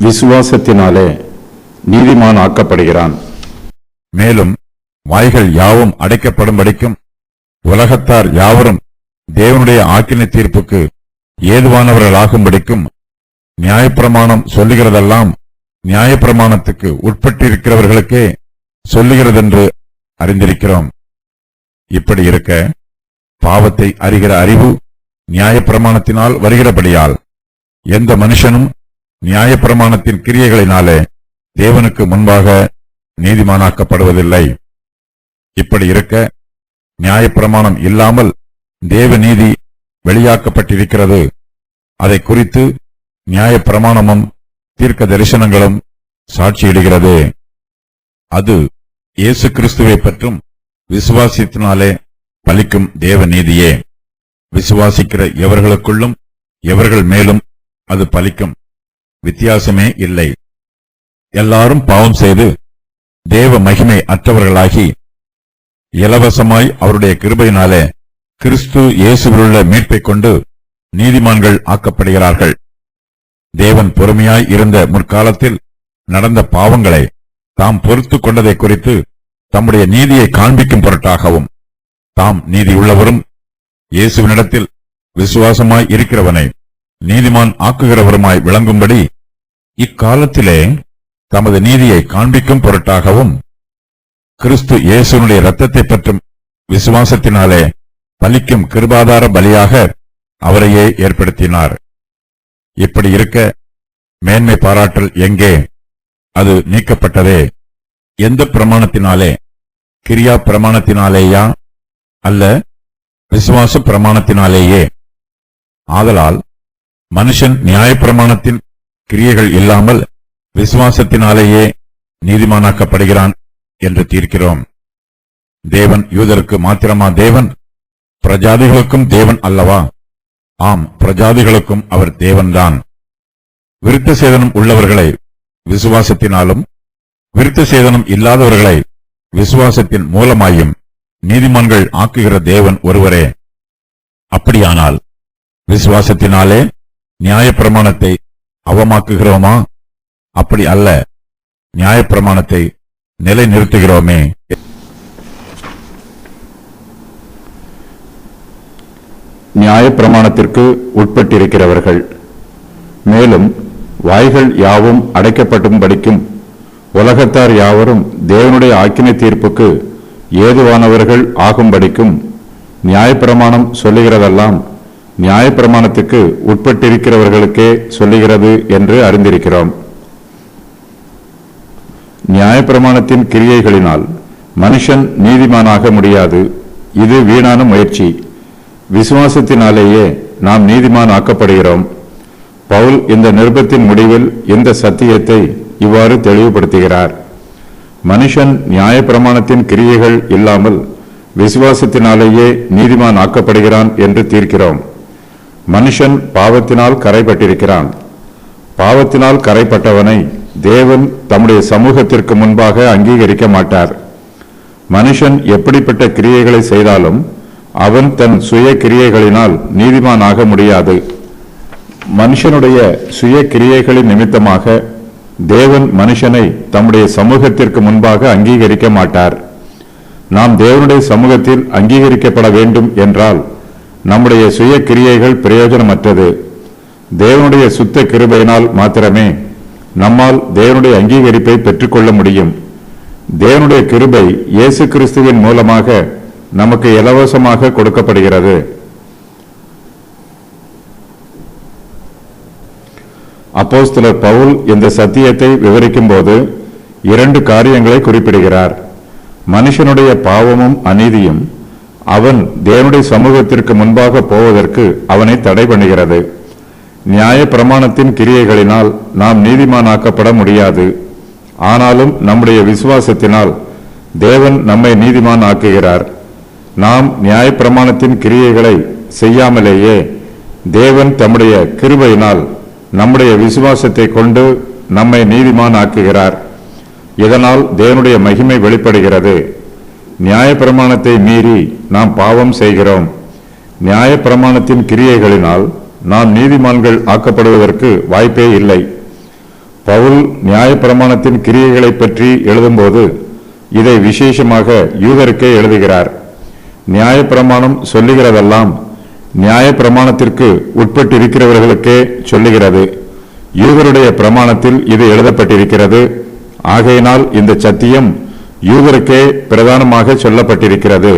விசுவாசத்தினாலே நீதிமான் ஆக்கப்படுகிறான். மேலும் வாய்கள் யாவும் அடைக்கப்படும்படிக்கும் உலகத்தார் யாவரும் தேவனுடைய ஆக்கினை தீர்ப்புக்கு ஏதுவானவர்களாகும்படிக்கும் நியாயப்பிரமாணம் சொல்லுகிறதெல்லாம் நியாயப்பிரமாணத்துக்கு உட்பட்டிருக்கிறவர்களுக்கே சொல்லுகிறதென்று அறிந்திருக்கிறோம். இப்படி இருக்க பாவத்தை அறிகிற அறிவு நியாயப்பிரமாணத்தினால் வருகிறபடியால் எந்த மனுஷனும் நியாயப்பிரமாணத்தின் கிரியைகளினாலே தேவனுக்கு முன்பாக நீதிமானாக்கப்படுவதில்லை. இப்படி இருக்க நியாயப்பிரமாணம் இல்லாமல் தேவ நீதி வெளியாக்கப்பட்டிருக்கிறது. அதை குறித்து நியாயப்பிரமாணமும் தீர்க்க தரிசனங்களும் சாட்சியிடுகிறது. அது இயேசு கிறிஸ்துவை பற்றும் விசுவாசத்தினாலே பலிக்கும் தேவ நீதியே. விசுவாசிக்கிற எவர்களுக்குள்ளும் எவர்கள் மேலும் அது பலிக்கும். வித்தியாசமே இல்லை. எல்லாரும் பாவம் செய்து தேவ மகிமை அற்றவர்களாகி இலவசமாய் அவருடைய கிருபையினாலே கிறிஸ்து இயேசுவிலுள்ள மீட்பைக் கொண்டு நீதிமான்கள் ஆக்கப்படுகிறார்கள். தேவன் பொறுமையாய் இருந்த முற்காலத்தில் நடந்த பாவங்களை தாம் பொறுத்து கொண்டதை குறித்து தம்முடைய நீதியை காண்பிக்கும் பொருட்டாகவும் தாம் நீதியுள்ளவரும் இயேசுவினிடத்தில் விசுவாசமாய் இருக்கிறவனை நீதிமான் ஆக்குகிறவருமாய் விளங்கும்படி இக்காலத்திலே தமது நீதியை காண்பிக்கும் பொருட்டாகவும் கிறிஸ்து இயேசுனுடைய இரத்தத்தை பற்றும் விசுவாசத்தினாலே பலிக்கும் கிருபாதார பலியாக அவரையே ஏற்படுத்தினார். இப்படி இருக்க மேன்மை பாராட்டல் எங்கே? அது நீக்கப்பட்டதே. எந்த பிரமாணத்தினாலே? கிரியா பிரமாணத்தினாலேயா? அல்ல, விசுவாச பிரமாணத்தினாலேயே. ஆதலால் மனுஷன் நியாயப்பிரமாணத்தின் கிரியைகள் இல்லாமல் விசுவாசத்தினாலேயே நீதிமானாக்கப்படுகிறான் என்று தீர்க்கிறோம். தேவன் யூதருக்கு மாத்திரமா தேவன்? பிரஜாதிகளுக்கும் தேவன் அல்லவா? ஆம், பிரஜாதிகளுக்கும் அவர் தேவன்தான். விருத்த சேதனம் உள்ளவர்களை விசுவாசத்தினாலும் விருத்த சேதனம் இல்லாதவர்களை விசுவாசத்தின் மூலமாயும் நீதிமான்கள் ஆக்குகிற தேவன் ஒருவரே. அப்படியானால் விசுவாசத்தினாலே நியாயப்பிரமாணத்தை அவமாக்குகிறோமா? அப்படி அல்ல, நியாயப்பிரமாணத்தை நிலைநிறுத்துகிறோமே. நியாயப்பிரமாணத்திற்கு உட்பட்டிருக்கிறவர்கள். மேலும் வாய்கள் யாவும் அடைக்கப்பட்டும்படிக்கும் உலகத்தார் யாவரும் தேவனுடைய ஆக்கினை தீர்ப்புக்கு ஏதுவானவர்கள் ஆகும்படிக்கும் நியாயப்பிரமாணம் சொல்லுகிறதெல்லாம் நியாயப்பிரமாணத்துக்கு உட்பட்டிருக்கிறவர்களுக்கே சொல்லுகிறது என்று அறிந்திருக்கிறோம். நியாயப்பிரமாணத்தின் கிரியைகளினால் மனுஷன் நீதிமானாக முடியாது. இது வீணான முயற்சி. விசுவாசத்தினாலேயே நாம் நீதிமான் ஆக்கப்படுகிறோம். பவுல் இந்த நிருபத்தின் முடிவில் இந்த சத்தியத்தை இவ்வாறு தெளிவுபடுத்துகிறார். மனுஷன் நியாயப்பிரமாணத்தின் கிரியைகள் இல்லாமல் விசுவாசத்தினாலேயே நீதிமான் ஆக்கப்படுகிறான் என்று தீர்க்கிறோம். மனுஷன் பாவத்தினால் கரைப்பட்டிருக்கிறான். பாவத்தினால் கரைப்பட்டவனை தேவன் தம்முடைய சமூகத்திற்கு முன்பாக அங்கீகரிக்க மாட்டார். மனுஷன் எப்படிப்பட்ட கிரியைகளை செய்தாலும் அவன் தன் சுய கிரியைகளினால் நீதிமான் ஆக முடியாது. மனுஷனுடைய சுய கிரியைகளின் நிமித்தமாக தேவன் மனுஷனை தம்முடைய சமூகத்திற்கு முன்பாக அங்கீகரிக்க மாட்டார். நாம் தேவனுடைய சமூகத்தில் அங்கீகரிக்கப்பட வேண்டும் என்றால் நம்முடைய சுய கிரியைகள் பிரயோஜனமற்றது. தேவனுடைய சுத்த கிருபையினால் மாத்திரமே நம்மால் தேவனுடைய அங்கீகரிப்பை பெற்றுக்கொள்ள முடியும். தேவனுடைய கிருபை இயேசு கிறிஸ்துவின் மூலமாக நமக்கு இலவசமாக கொடுக்கப்படுகிறது. அப்போஸ்தலர் பவுல் இந்த சத்தியத்தை விவரிக்கும் போது 2 காரியங்களை குறிப்பிடுகிறார். மனுஷனுடைய பாவமும் அநீதியும் அவன் தேவனுடைய சமூகத்திற்கு முன்பாக போவதற்கு அவனை தடை பண்ணுகிறது. நியாய பிரமாணத்தின் கிரியைகளினால் நாம் நீதிமானாக்கப்பட முடியாது. ஆனாலும் நம்முடைய விசுவாசத்தினால் தேவன் நம்மை நீதிமான் ஆக்குகிறார். நாம் நியாய பிரமாணத்தின் கிரியைகளை செய்யாமலேயே தேவன் தம்முடைய கிருபையினால் நம்முடைய விசுவாசத்தை கொண்டு நம்மை நீதிமான் ஆக்குகிறார். இதனால் தேவனுடைய மகிமை வெளிப்படுகிறது. நியாய பிரமாணத்தை மீறி நாம் பாவம் செய்கிறோம். நியாய பிரமாணத்தின் கிரியைகளினால் நாம் நீதிமான்கள் ஆக்கப்படுவதற்கு வாய்ப்பே இல்லை. பவுல் நியாயப்பிரமாணத்தின் கிரியைகளை பற்றி எழுதும்போது இதை விசேஷமாக யூதருக்கே எழுதுகிறார். நியாயப்பிரமாணம் சொல்லுகிறதெல்லாம் நியாயப்பிரமாணத்திற்கு உட்பட்டிருக்கிறவர்களுக்கே சொல்லுகிறது. யூதருடைய பிரமாணத்தில் இது எழுதப்பட்டிருக்கிறது. ஆகையினால் இந்த சத்தியம் யூதருக்கே பிரதானமாக சொல்லப்பட்டிருக்கிறது.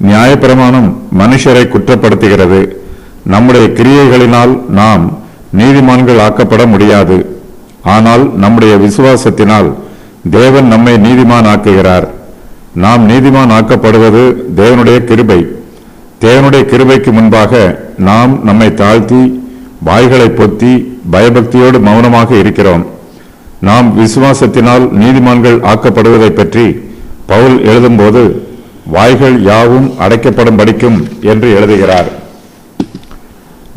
நியாயப்பிரமாணம் மனுஷரை குற்றப்படுத்துகிறது. நம்முடைய கிரியைகளினால் நாம் நீதிமான்கள் ஆக்கப்பட முடியாது. ஆனால் நம்முடைய விசுவாசத்தினால் தேவன் நம்மை நீதிமான் ஆக்குகிறார். நாம் நீதிமான் ஆக்கப்படுவது தேவனுடைய கிருபை. தேவனுடைய கிருபைக்கு முன்பாக நாம் நம்மை தாழ்த்தி வாய்களை பொத்தி பயபக்தியோடு மௌனமாக இருக்கிறோம். நாம் விசுவாசத்தினால் நீதிமான்கள் ஆக்கப்படுவதை பற்றி பவுல் எழுதும்போது வாய்கள் யாவும் அடைக்கப்படும்படிக்கும் என்று எழுதுகிறார்.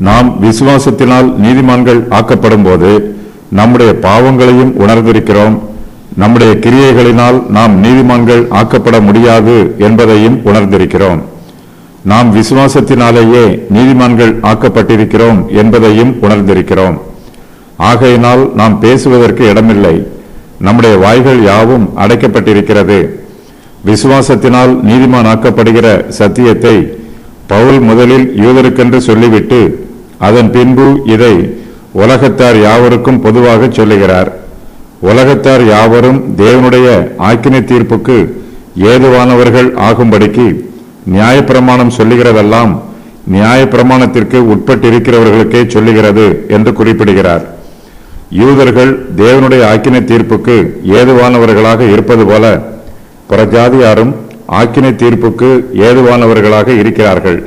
நாம் விசுவாசத்தினால் நீதிமான்கள் ஆக்கப்படும் போது நம்முடைய பாவங்களையும் உணர்ந்திருக்கிறோம். நம்முடைய கிரியைகளினால் நாம் நீதிமான்கள் ஆக்கப்பட முடியாது என்பதையும் உணர்ந்திருக்கிறோம். நாம் விசுவாசத்தினாலேயே நீதிமான்கள் ஆக்கப்பட்டிருக்கிறோம் என்பதையும் உணர்ந்திருக்கிறோம். ஆகையினால் நாம் பேசுவதற்கு இடமில்லை. நம்முடைய வாய்கள் யாவும் அடைக்கப்பட்டிருக்கிறது. விசுவாசத்தினால் நீதிமான் ஆக்கப்படுகிற சத்தியத்தை பவுல் முதலில் யூதருக்கென்று சொல்லிவிட்டு அதன் பின்பு இதை உலகத்தார் யாவருக்கும் பொதுவாக சொல்லுகிறார். உலகத்தார் யாவரும் தேவனுடைய ஆக்கினை தீர்ப்புக்கு ஏதுவானவர்கள் ஆகும்படிக்கு நியாயப்பிரமாணம் சொல்லுகிறதெல்லாம் நியாயப்பிரமாணத்திற்கு உட்பட்டிருக்கிறவர்களுக்கே சொல்லுகிறது என்று குறிப்பிடுகிறார். யூதர்கள் தேவனுடைய ஆக்கினை தீர்ப்புக்கு ஏதுவானவர்களாக இருப்பது போல புறஜாதியாரும் ஆக்கினை தீர்ப்புக்கு ஏதுவானவர்களாக இருக்கிறார்கள்.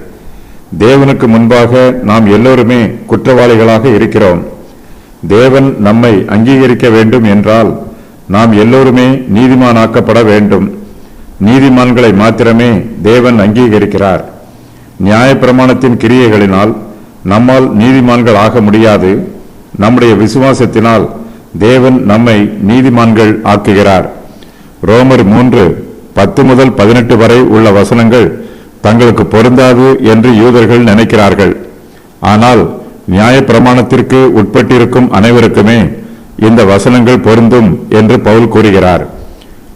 தேவனுக்கு முன்பாக நாம் எல்லோருமே குற்றவாளிகளாக இருக்கிறோம். தேவன் நம்மை அங்கீகரிக்க வேண்டும் என்றால் நாம் எல்லோருமே நீதிமானாக்கப்பட வேண்டும். நீதிமான்களை மாத்திரமே தேவன் அங்கீகரிக்கிறார். நியாயப்பிரமாணத்தின் கிரியைகளினால் நம்மால் நீதிமான்கள் ஆக முடியாது. நம்முடைய விசுவாசத்தினால் தேவன் நம்மை நீதிமான்கள் ஆக்குகிறார். ரோமர் 3:10 முதல் 18 வரை உள்ள வசனங்கள் தங்களுக்கு பொருந்தாது என்று யூதர்கள் நினைக்கிறார்கள். ஆனால் நியாயப்பிரமாணத்திற்கு உட்பட்டிருக்கும் அனைவருக்குமே இந்த வசனங்கள் பொருந்தும் என்று பவுல் கூறுகிறார்.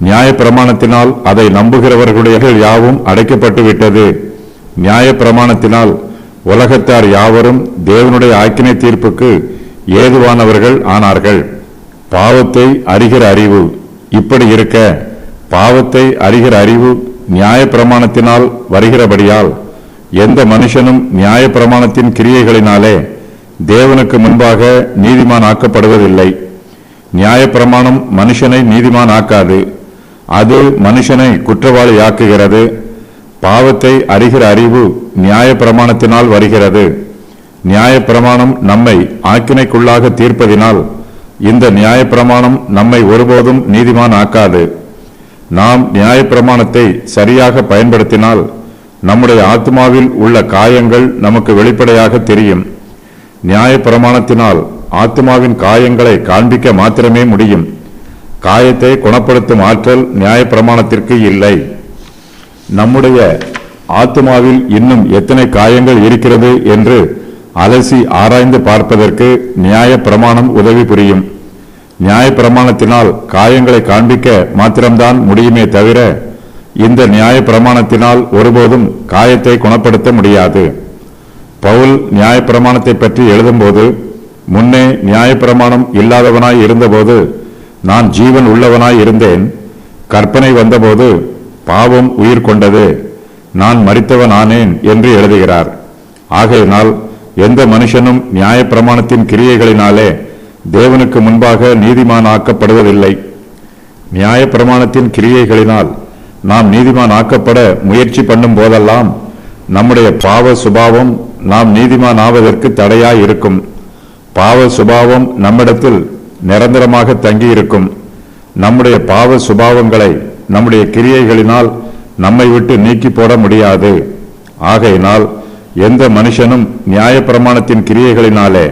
நியாயப்பிரமாணத்தினால் அதை நம்புகிறவர்களுடைய யாவும் அடைக்கப்பட்டு விட்டது. நியாயப்பிரமாணத்தினால் உலகத்தார் யாவரும் தேவனுடைய ஆக்கினை தீர்ப்புக்கு ஏதுவானவர்கள் ஆனார்கள். பாவத்தை அறிகிற அறிவு இப்படி இருக்க, பாவத்தை அறிகிற அறிவு நியாயப்பிரமாணத்தினால் வருகிறபடியால் எந்த மனுஷனும் நியாயப்பிரமாணத்தின் கிரியைகளினாலே தேவனுக்கு முன்பாக நீதிமான் ஆக்கப்படுவதில்லை. நியாயப்பிரமாணம் மனுஷனை நீதிமான் ஆக்காது, அது மனுஷனை குற்றவாளி ஆக்குகிறது. பாவத்தை அறிகிற அறிவு நியாயப்பிரமாணத்தினால் வருகிறது. நியாயப்பிரமாணம் நம்மை ஆக்கினைக்குள்ளாக தீர்ப்பதினால் இந்த நியாயப்பிரமாணம் நம்மை ஒருபோதும் நீதிமான் ஆக்காது. நாம் நியாயப்பிரமாணத்தை சரியாக பயன்படுத்தினால் நம்முடைய ஆத்மாவில் உள்ள காயங்கள் நமக்கு வெளிப்படையாக தெரியும். நியாயப்பிரமாணத்தினால் ஆத்மாவின் காயங்களை காண்பிக்க மாத்திரமே முடியும். காயத்தை குணப்படுத்தும் ஆற்றல் நியாயப்பிரமாணத்திற்கு இல்லை. நம்முடைய ஆத்மாவில் இன்னும் எத்தனை காயங்கள் இருக்கிறது என்று அலசி ஆராய்ந்து பார்ப்பதற்கு நியாயப்பிரமாணம் உதவி புரியும். நியாயப்பிரமாணத்தினால் காயங்களை காண்பிக்க மாத்திரம்தான் முடியுமே தவிர இந்த நியாயப்பிரமாணத்தினால் ஒருபோதும் காயத்தை குணப்படுத்த முடியாது. பவுல் நியாயப்பிரமாணத்தை பற்றி எழுதும்போது, முன்னே நியாயப்பிரமாணம் இல்லாதவனாய் இருந்தபோது நான் ஜீவன் உள்ளவனாய் இருந்தேன். கற்பனை வந்தபோது பாவம் உயிர் கொண்டது, நான் மரித்தவன் ஆனேன் என்று எழுதுகிறார். ஆகையினால் எந்த மனுஷனும் நியாயப்பிரமாணத்தின் கிரியைகளினாலே தேவனுக்கு முன்பாக நீதிமான் ஆக்கப்படுவதில்லை. நியாயப்பிரமாணத்தின் கிரியைகளினால் நாம் நீதிமான் ஆக்கப்பட முயற்சி பண்ணும் போதெல்லாம் நம்முடைய பாவ சுபாவம் நாம் நீதிமான் ஆவதற்கு தடையாய் இருக்கும். பாவ சுபாவம் நம்மிடத்தில் நிரந்தரமாக தங்கியிருக்கும். நம்முடைய பாவ சுபாவங்களை நம்முடைய கிரியைகளினால் நம்மை விட்டு நீக்கி போட முடியாது. ஆகையினால் எந்த மனுஷனும் நியாயப்பிரமாணத்தின் கிரியைகளினாலே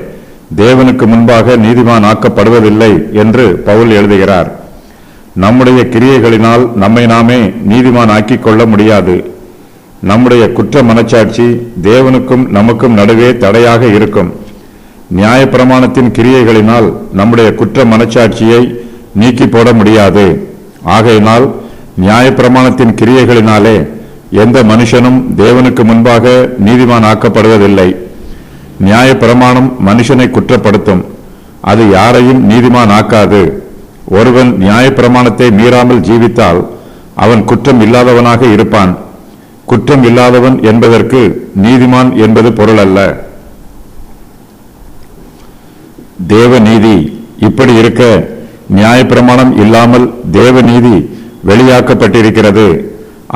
தேவனுக்கு முன்பாக நீதிமான் ஆக்கப்படுவதில்லை என்று பவுல் எழுதுகிறார். நம்முடைய கிரியைகளினால் நம்மை நாமே நீதிமான் ஆக்கிக் கொள்ள முடியாது. நம்முடைய குற்ற மனச்சாட்சி தேவனுக்கும் நமக்கும் நடுவே தடையாக இருக்கும். நியாயப்பிரமாணத்தின் கிரியைகளினால் நம்முடைய குற்ற மனச்சாட்சியை நீக்கி போட முடியாது. ஆகையினால் நியாயப்பிரமாணத்தின் கிரியைகளினாலே எந்த மனுஷனும் தேவனுக்கு முன்பாக நீதிமான் ஆக்கப்படுவதில்லை. நியாயப்பிரமாணம் மனுஷனை குற்றப்படுத்தும், அது யாரையும் நீதிமான் ஆக்காது. ஒருவன் நியாயப்பிரமாணத்தை மீறாமல் ஜீவித்தால் அவன் குற்றம் இல்லாதவனாக இருப்பான். குற்றம் இல்லாதவன் என்பதற்கு நீதிமான் என்பது பொருள் அல்ல. தேவ நீதி இப்படி இருக்க, நியாயப்பிரமாணம் இல்லாமல் தேவ நீதி வெளியாக்கப்பட்டிருக்கிறது.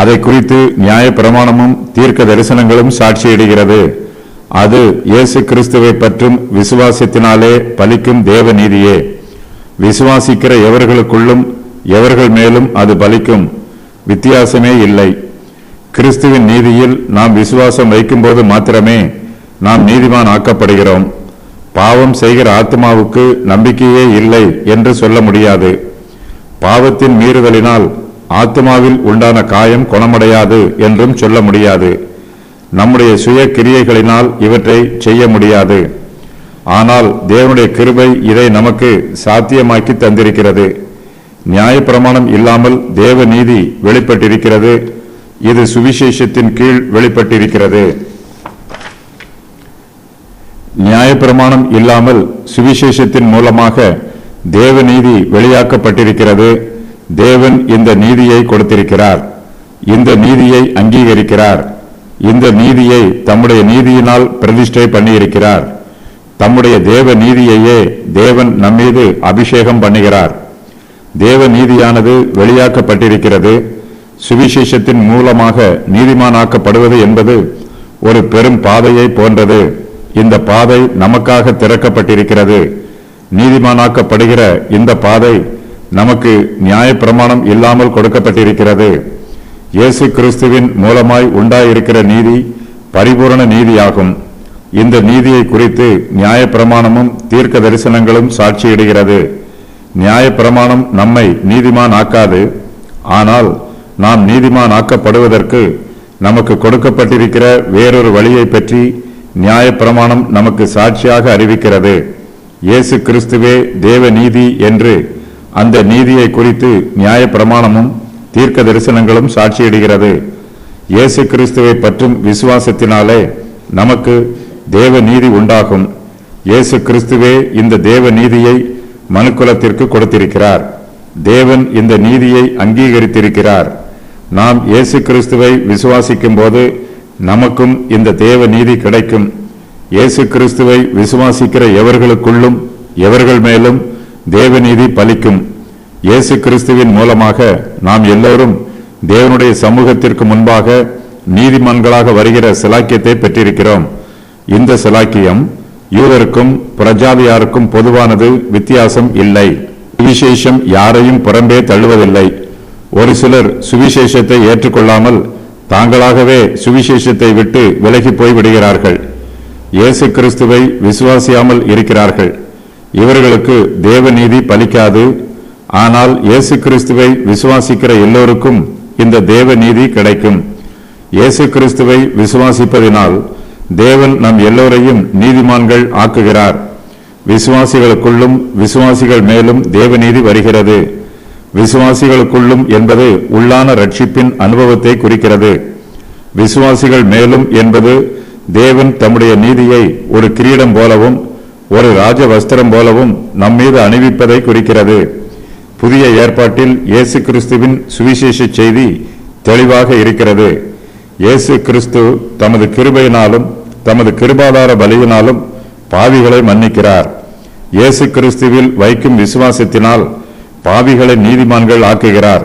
அதை குறித்து நியாயப்பிரமாணமும் தீர்க்க தரிசனங்களும் சாட்சியிடுகிறது. அது இயேசு கிறிஸ்துவை பற்றும் விசுவாசத்தினாலே பலிக்கும் தேவ நீதியே. விசுவாசிக்கிற எவர்களுக்குள்ளும் எவர்கள் மேலும் அது பலிக்கும், வித்தியாசமே இல்லை. கிறிஸ்துவின் நீதியில் நாம் விசுவாசம் வைக்கும்போது மாத்திரமே நாம் நீதிமான் ஆக்கப்படுகிறோம். பாவம் செய்கிற ஆத்மாவுக்கு நம்பிக்கையே இல்லை என்று சொல்ல முடியாது. பாவத்தின் மீறுதலினால் ஆத்மாவில் உண்டான காயம் குணமடையாது என்றும் சொல்ல முடியாது. நம்முடைய சுய கிரியைகளினால் இவற்றை செய்ய முடியாது. ஆனால் தேவனுடைய கிருபை இதை நமக்கு சாத்தியமாக்கி தந்திருக்கிறது. நியாயப்பிரமாணம் இல்லாமல் தேவ நீதி வெளிப்பட்டிருக்கிறது. இது சுவிசேஷத்தின் கீழ் வெளிப்பட்டிருக்கிறது. நியாயப்பிரமாணம் இல்லாமல் சுவிசேஷத்தின் மூலமாக தேவ நீதி வெளியாக்கப்பட்டிருக்கிறது. தேவன் இந்த நீதியை கொடுத்திருக்கிறார். இந்த நீதியை அங்கீகரிக்கிறார். இந்த நீதியை தம்முடைய நீதியினால் பிரதிஷ்டை பண்ணியிருக்கிறார். தம்முடைய தேவ நீதியையே தேவன் நம்மீது அபிஷேகம் பண்ணுகிறார். தேவ நீதியானது வெளியாக்கப்பட்டிருக்கிறது. சுவிசேஷத்தின் மூலமாக நீதிமானாக்கப்படுவது என்பது ஒரு பெரும் பாதையை போன்றது. இந்த பாதை நமக்காக திறக்கப்பட்டிருக்கிறது. நீதிமானாக்கப்படுகிற இந்த பாதை நமக்கு நியாயப்பிரமாணம் இல்லாமல் கொடுக்கப்பட்டிருக்கிறது. இயேசு கிறிஸ்துவின் மூலமாய் உண்டாயிருக்கிற நீதி பரிபூரண நீதியாகும். இந்த நீதியை குறித்து நியாயப்பிரமாணமும் தீர்க்க தரிசனங்களும் சாட்சியிடுகிறது. நியாயப்பிரமாணம் நம்மை நீதிமான் ஆக்காது. ஆனால் நாம் நீதிமான் ஆக்கப்படுவதற்கு நமக்கு கொடுக்கப்பட்டிருக்கிற வேறொரு வழியை பற்றி நியாயப்பிரமாணம் நமக்கு சாட்சியாக அறிவிக்கிறது. இயேசு கிறிஸ்துவே தேவ நீதி என்று அந்த நீதியை குறித்து நியாயப்பிரமாணமும் தீர்க்க தரிசனங்களும் சாட்சியிடுகிறது. இயேசு கிறிஸ்துவை பற்றும் விசுவாசத்தினாலே நமக்கு தேவ நீதி உண்டாகும். இயேசு கிறிஸ்துவே இந்த தேவ நீதியை மனுக்குலத்திற்கு கொடுத்திருக்கிறார். தேவன் இந்த நீதியை அங்கீகரித்திருக்கிறார். நாம் இயேசு கிறிஸ்துவை விசுவாசிக்கும் போது நமக்கும் இந்த தேவ நீதி கிடைக்கும். இயேசு கிறிஸ்துவை விசுவாசிக்கிற எவர்களுக்குள்ளும் எவர்கள் மேலும் தேவநீதி பலிக்கும். இயேசு கிறிஸ்துவின் மூலமாக நாம் எல்லோரும் தேவனுடைய சமூகத்திற்கு முன்பாக நீதிமான்களாக வருகிற சிலாக்கியத்தை பெற்றிருக்கிறோம். இந்த சிலாக்கியம் யூதருக்கும் பிரஜாதியாருக்கும் பொதுவானது, வித்தியாசம் இல்லை. சுவிசேஷம் யாரையும் புறம்பே தள்ளுவதில்லை. ஒரு சிலர் சுவிசேஷத்தை ஏற்றுக்கொள்ளாமல் தாங்களாகவே சுவிசேஷத்தை விட்டு விலகி போய் விடுகிறார்கள். இயேசு கிறிஸ்துவை விசுவாசியாமல் இருக்கிறார்கள். இவர்களுக்கு தேவநீதி பலிக்காது. ஆனால் இயேசு கிறிஸ்துவை விசுவாசிக்கிற எல்லோருக்கும் இந்த தேவ நீதி கிடைக்கும். இயேசு கிறிஸ்துவை விசுவாசிப்பதினால் தேவன் நம் எல்லோரையும் நீதிமான்கள் ஆக்குகிறார். விசுவாசிகளுக்குள்ளும் விசுவாசிகள் மேலும் தேவநீதி வருகிறது. விசுவாசிகளுக்குள்ளும் என்பது உள்ளான ரட்சிப்பின் அனுபவத்தை குறிக்கிறது. விசுவாசிகள் மேலும் என்பது தேவன் தம்முடைய நீதியை ஒரு கிரீடம் போலவும் ஒரு ராஜ வஸ்திரம் போலவும் நம்மீது அணிவிப்பதை குறிக்கிறது. புதிய ஏற்பாட்டில் இயேசு கிறிஸ்துவின் சுவிசேஷ செய்தி தெளிவாக இருக்கிறது. இயேசு கிறிஸ்து தமது கிருபையினாலும் தமது கிருபாதார பலியினாலும் பாவிகளை மன்னிக்கிறார். இயேசு கிறிஸ்துவில் வைக்கும் விசுவாசத்தினால் பாவிகளை நீதிமான்கள் ஆக்குகிறார்.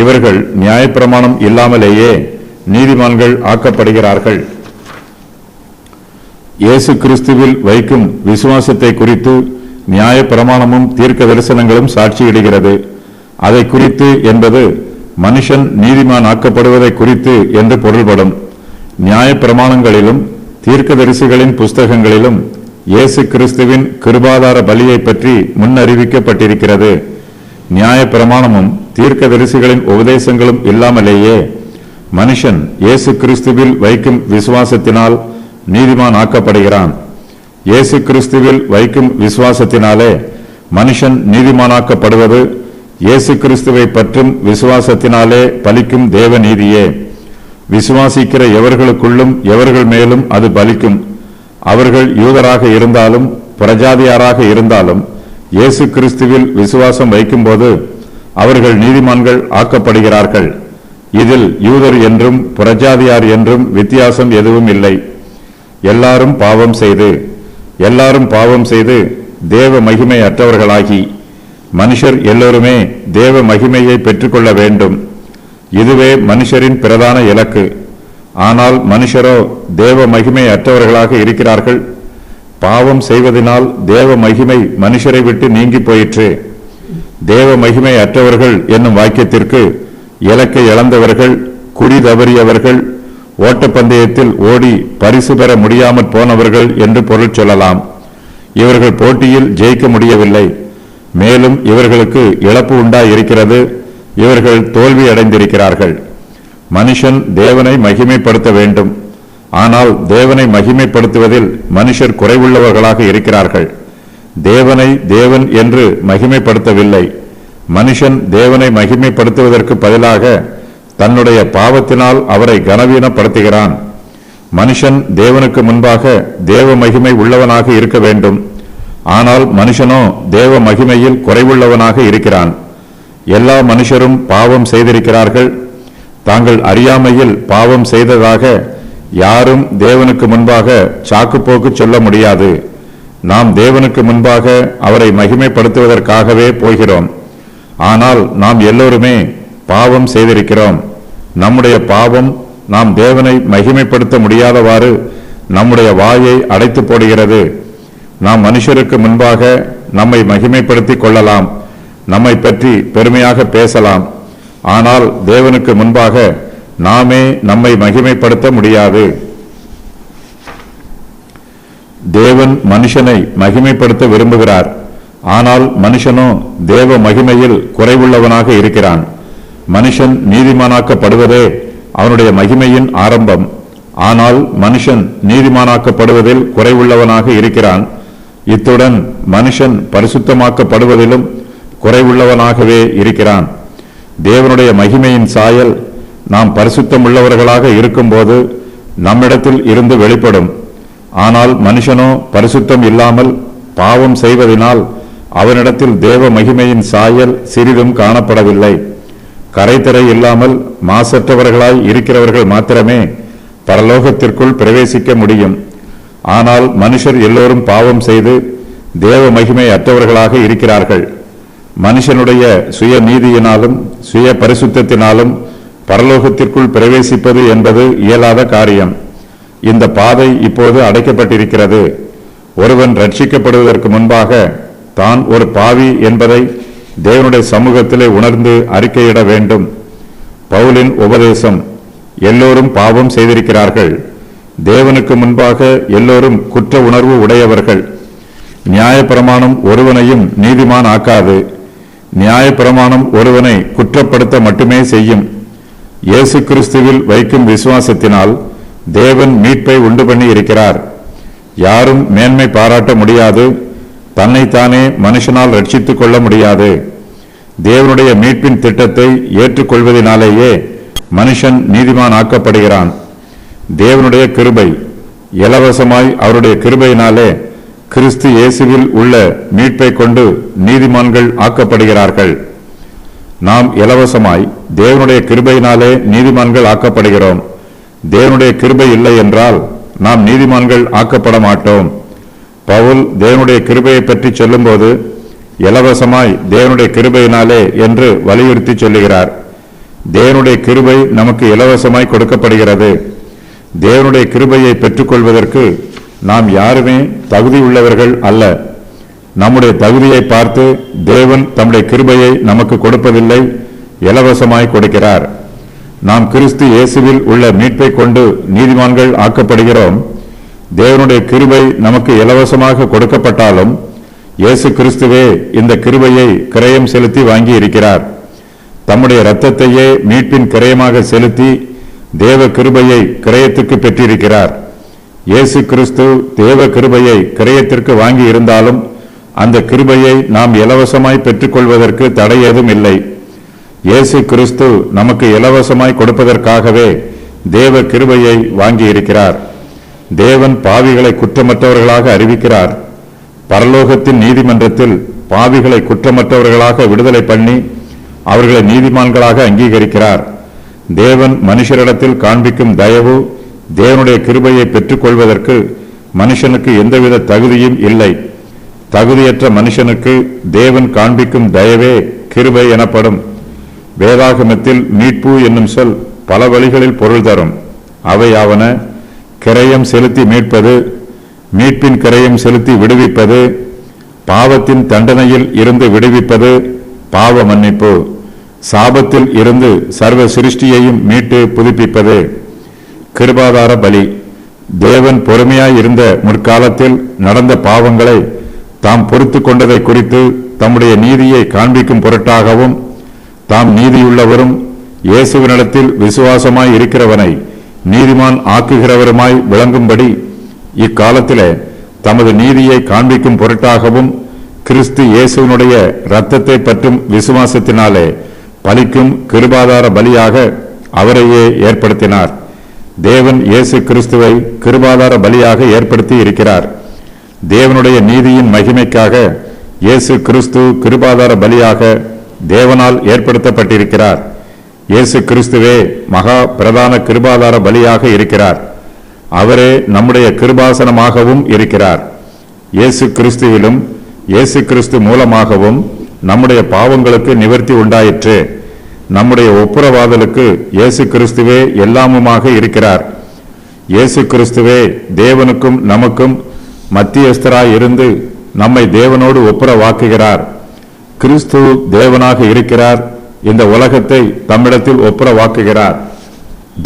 இவர்கள் நியாயப்பிரமாணம் இல்லாமலேயே நீதிமான்கள் ஆக்கப்படுகிறார்கள். இயேசு கிறிஸ்துவில் வைக்கும் விசுவாசத்தை குறித்து நியாயப்பிரமாணமும் தீர்க்க தரிசனங்களும் சாட்சியிடுகிறது. அதை குறித்து என்பது மனுஷன் நீதிமான் ஆக்கப்படுவதை குறித்து என்று பொருள்படும். நியாயப்பிரமாணங்களிலும் தீர்க்கதரிசிகளின் புஸ்தகங்களிலும் இயேசு கிறிஸ்துவின் கிருபாதார பலியை பற்றி முன்னறிவிக்கப்பட்டிருக்கிறது. நியாயப்பிரமாணமும் தீர்க்கதரிசிகளின் உபதேசங்களும் இல்லாமலேயே மனுஷன் இயேசு கிறிஸ்துவில் வைக்கும் விசுவாசத்தினால் நீதிமான் ஆக்கப்படுகிறான். இயேசு கிறிஸ்துவில் வைக்கும் விசுவாசத்தினாலே மனுஷன் நீதிமானாக்கப்படுவது இயேசு கிறிஸ்துவை பற்றும் விசுவாசத்தினாலே பலிக்கும் தேவ நீதியே. விசுவாசிக்கிற எவர்களுக்குள்ளும் எவர்கள் மேலும் அது பலிக்கும். அவர்கள் யூதராக இருந்தாலும் புறஜாதியாராக இருந்தாலும் இயேசு கிறிஸ்துவில் விசுவாசம் வைக்கும்போது அவர்கள் நீதிமான்கள் ஆக்கப்படுகிறார்கள். இதில் யூதர் என்றும் புறஜாதியார் என்றும் வித்தியாசம் எதுவும் இல்லை. எல்லாரும் பாவம் செய்து தேவ மகிமை அற்றவர்களாகி மனுஷர் எல்லோருமே தேவ மகிமையை பெற்றுக்கொள்ள வேண்டும். இதுவே மனுஷரின் பிரதான இலக்கு. ஆனால் மனுஷரோ தேவ மகிமை அற்றவர்களாக இருக்கிறார்கள். பாவம் செய்வதனால் தேவ மகிமை மனுஷரை விட்டு நீங்கி போயிற்று. தேவ மகிமை அற்றவர்கள் என்னும் வாக்கியத்திற்கு இலக்கை இழந்தவர்கள், குறி தவறியவர்கள், ஓட்டப்பந்தயத்தில் ஓடி பரிசு பெற முடியாமற் போனவர்கள் என்று பொருள் சொல்லலாம். இவர்கள் போட்டியில் ஜெயிக்க முடியவில்லை. மேலும் இவர்களுக்கு இழப்பு உண்டாயிருக்கிறது. இவர்கள் தோல்வி அடைந்திருக்கிறார்கள். மனுஷன் தேவனை மகிமைப்படுத்த வேண்டும். ஆனால் தேவனை மகிமைப்படுத்துவதில் மனுஷர் குறைவுள்ளவர்களாக இருக்கிறார்கள். தேவனை தேவன் என்று மகிமைப்படுத்தவில்லை. மனுஷன் தேவனை மகிமைப்படுத்துவதற்கு பதிலாக தன்னுடைய பாவத்தினால் அவரை கனவீனப்படுத்துகிறான். மனுஷன் தேவனுக்கு முன்பாக தேவ மகிமை உள்ளவனாக இருக்க வேண்டும். ஆனால் மனுஷனோ தேவ மகிமையில் குறைவுள்ளவனாக இருக்கிறான். எல்லா மனுஷரும் பாவம் செய்திருக்கிறார்கள். தாங்கள் அறியாமையில் பாவம் செய்ததாக யாரும் தேவனுக்கு முன்பாக சாக்குப்போக்கு சொல்ல முடியாது. நாம் தேவனுக்கு முன்பாக அவரை மகிமைப்படுத்துவதற்காகவே போகிறோம். ஆனால் நாம் எல்லோருமே பாவம் செய்திருக்கிறோம். நம்முடைய பாவம் நாம் தேவனை மகிமைப்படுத்த முடியாதவாறு நம்முடைய வாயை அடைத்து போடுகிறது. நாம் மனுஷருக்கு முன்பாக நம்மை மகிமைப்படுத்திக் கொள்ளலாம், நம்மை பற்றி பெருமையாக பேசலாம். ஆனால் தேவனுக்கு முன்பாக நாமே நம்மை மகிமைப்படுத்த முடியாது. தேவன் மனுஷனை மகிமைப்படுத்த விரும்புகிறார். ஆனால் மனுஷனோ தேவ மகிமையில் குறைவுள்ளவனாக இருக்கிறான். மனுஷன் நீதிமானாக்கப்படுவதே அவனுடைய மகிமையின் ஆரம்பம். ஆனால் மனுஷன் நீதிமானாக்கப்படுவதில் குறைவுள்ளவனாக இருக்கிறான். இத்துடன் மனுஷன் பரிசுத்தமாக்கப்படுவதிலும் குறைவுள்ளவனாகவே இருக்கிறான். தேவனுடைய மகிமையின் சாயல் நாம் பரிசுத்தம் உள்ளவர்களாக இருக்கும்போது நம்மிடத்தில் இருந்து வெளிப்படும். ஆனால் மனுஷனோ பரிசுத்தம் இல்லாமல் பாவம் செய்வதனால் அவனிடத்தில் தேவ மகிமையின் சாயல் சிறிதும் காணப்படவில்லை. கரைதிரை இல்லாமல் மாசற்றவர்களாய் இருக்கிறவர்கள் மாத்திரமே பரலோகத்திற்குள் பிரவேசிக்க முடியும். ஆனால் மனுஷர் எல்லோரும் பாவம் செய்து தேவ மகிமை அற்றவர்களாக இருக்கிறார்கள். மனுஷனுடைய சுய நீதியினாலும் சுய பரிசுத்தத்தினாலும் பரலோகத்திற்குள் பிரவேசிப்பது என்பது இயலாத காரியம். இந்த பாதை இப்போது அடைக்கப்பட்டிருக்கிறது. ஒருவன் ரட்சிக்கப்படுவதற்கு முன்பாக தான் ஒரு பாவி என்பதை தேவனுடைய சமூகத்திலே உணர்ந்து அறிக்கையிட வேண்டும். பவுலின் உபதேசம், எல்லோரும் பாவம் செய்திருக்கிறார்கள். தேவனுக்கு முன்பாக எல்லோரும் குற்ற உணர்வு உடையவர்கள். நியாயப்பிரமாணம் ஒருவனையும் நீதிமான் ஆக்காது. நியாயப்பிரமாணம் ஒருவனை குற்றப்படுத்த மட்டுமே செய்யும். இயேசு கிறிஸ்துவில் வைக்கும் விசுவாசத்தினால் தேவன் மீட்பை உண்டு பண்ணி இருக்கிறார். யாரும் மேன்மை பாராட்ட முடியாது. தன்னைத்தானே மனுஷனால் ரட்சித்துக் கொள்ள முடியாது. தேவனுடைய மீட்பின் திட்டத்தை ஏற்றுக்கொள்வதனாலேயே மனுஷன் நீதிமான் ஆக்கப்படுகிறான். தேவனுடைய கிருபை இலவசமாய் அவருடைய கிருபையினாலே கிறிஸ்து இயேசுவில் உள்ள மீட்பை கொண்டு நீதிமான்கள் ஆக்கப்படுகிறார்கள். நாம் இலவசமாய் தேவனுடைய கிருபையினாலே நீதிமான்கள் ஆக்கப்படுகிறோம். தேவனுடைய கிருபை இல்லை என்றால் நாம் நீதிமான்கள் ஆக்கப்பட மாட்டோம். பவுல் தேவனுடைய கிருபையை பற்றி சொல்லும்போது இலவசமாய் தேவனுடைய கிருபையினாலே என்று வலியுறுத்தி சொல்லுகிறார். தேவனுடைய கிருபை நமக்கு இலவசமாய் கொடுக்கப்படுகிறது. தேவனுடைய கிருபையை பெற்றுக்கொள்வதற்கு நாம் யாருமே தகுதி உள்ளவர்கள் அல்ல. நம்முடைய தகுதியை பார்த்து தேவன் தம்முடைய கிருபையை நமக்கு கொடுப்பதில்லை, இலவசமாய் கொடுக்கிறார். நாம் கிறிஸ்து இயேசுவில் உள்ள மீட்பை கொண்டு நீதிமான்கள் ஆக்கப்படுகிறோம். தேவனுடைய கிருபை நமக்கு இலவசமாக கொடுக்கப்பட்டாலும் இயேசு கிறிஸ்துவே இந்த கிருபையை கிரயம் செலுத்தி வாங்கி இருக்கிறார். தம்முடைய இரத்தத்தையே மீட்பின் கிரயமாக செலுத்தி தேவ கிருபையை கிரயத்துக்கு பெற்றிருக்கிறார். இயேசு கிறிஸ்து தேவ கிருபையை கிரயத்திற்கு வாங்கி இருந்தாலும் அந்த கிருபையை நாம் இலவசமாய் பெற்றுக்கொள்வதற்கு தடை ஏதும் இல்லை. இயேசு கிறிஸ்து நமக்கு இலவசமாய் கொடுப்பதற்காகவே தேவ கிருபையை வாங்கி இருக்கிறார். தேவன் பாவிகளை குற்றமற்றவர்களாக அறிவிக்கிறார். பரலோகத்தின் நீதிமன்றத்தில் பாவிகளை குற்றமற்றவர்களாக விடுதலை பண்ணி அவர்களை நீதிமான்களாக அங்கீகரிக்கிறார். தேவன் மனுஷரிடத்தில் காண்பிக்கும் தயவு, தேவனுடைய கிருபையை பெற்றுக்கொள்வதற்கு மனுஷனுக்கு எந்தவித தகுதியும் இல்லை. தகுதியற்ற மனுஷனுக்கு தேவன் காண்பிக்கும் தயவே கிருபை எனப்படும். வேதாகமத்தில் மீட்பு என்னும் சொல் பல வழிகளில் பொருள் தரும். அவையாவன: கிரயம் செலுத்தி மீட்பது, மீட்பின் கிரயம் செலுத்தி விடுவிப்பது, பாவத்தின் தண்டனையில் இருந்து விடுவிப்பது, பாவ மன்னிப்பு, சாபத்தில் இருந்து சர்வ சிருஷ்டியையும் மீட்டு புதுப்பிப்பது. கிருபாதார பலி. தேவன் பொறுமையாய் இருந்த முற்காலத்தில் நடந்த பாவங்களை தாம் பொறுத்து கொண்டதை குறித்து தம்முடைய நீதியை காண்பிக்கும் பொருட்டாகவும் தாம் நீதியுள்ளவரும் இயேசுவினிடத்தில் விசுவாசமாய் இருக்கிறவனை நீதிமான் ஆக்குகிறவருமாய் விளங்கும்படி இக்காலத்திலே தமது நீதியை காண்பிக்கும் பொருட்டாகவும் கிறிஸ்து இயேசுவினுடைய இரத்தத்தை பற்றும் விசுவாசத்தினாலே பலிக்கும் கிருபாதார பலியாக அவரையே ஏற்படுத்தினார். தேவன் இயேசு கிறிஸ்துவை கிருபாதார பலியாக ஏற்படுத்தி இருக்கிறார். தேவனுடைய நீதியின் மகிமைக்காக இயேசு கிறிஸ்து கிருபாதார பலியாக தேவனால் ஏற்படுத்தப்பட்டிருக்கிறார். இயேசு கிறிஸ்துவே மகா பிரதான கிருபாதார பலியாக இருக்கிறார். அவரே நம்முடைய கிருபாசனமாகவும் இருக்கிறார். இயேசு கிறிஸ்துவிலும் இயேசு கிறிஸ்து மூலமாகவும் நம்முடைய பாவங்களுக்கு நிவர்த்தி உண்டாயிற்று. நம்முடைய ஒப்புரவாதலுக்கு இயேசு கிறிஸ்துவே எல்லாமுமாக இருக்கிறார். இயேசு கிறிஸ்துவே தேவனுக்கும் நமக்கும் மத்தியஸ்தராய் இருந்து நம்மை தேவனோடு ஒப்புரவாக்குகிறார். கிறிஸ்து தேவனாக இருக்கிறார். இந்த உலகத்தை தம்மிடத்தில் ஒப்புரவாக்குகிறார்.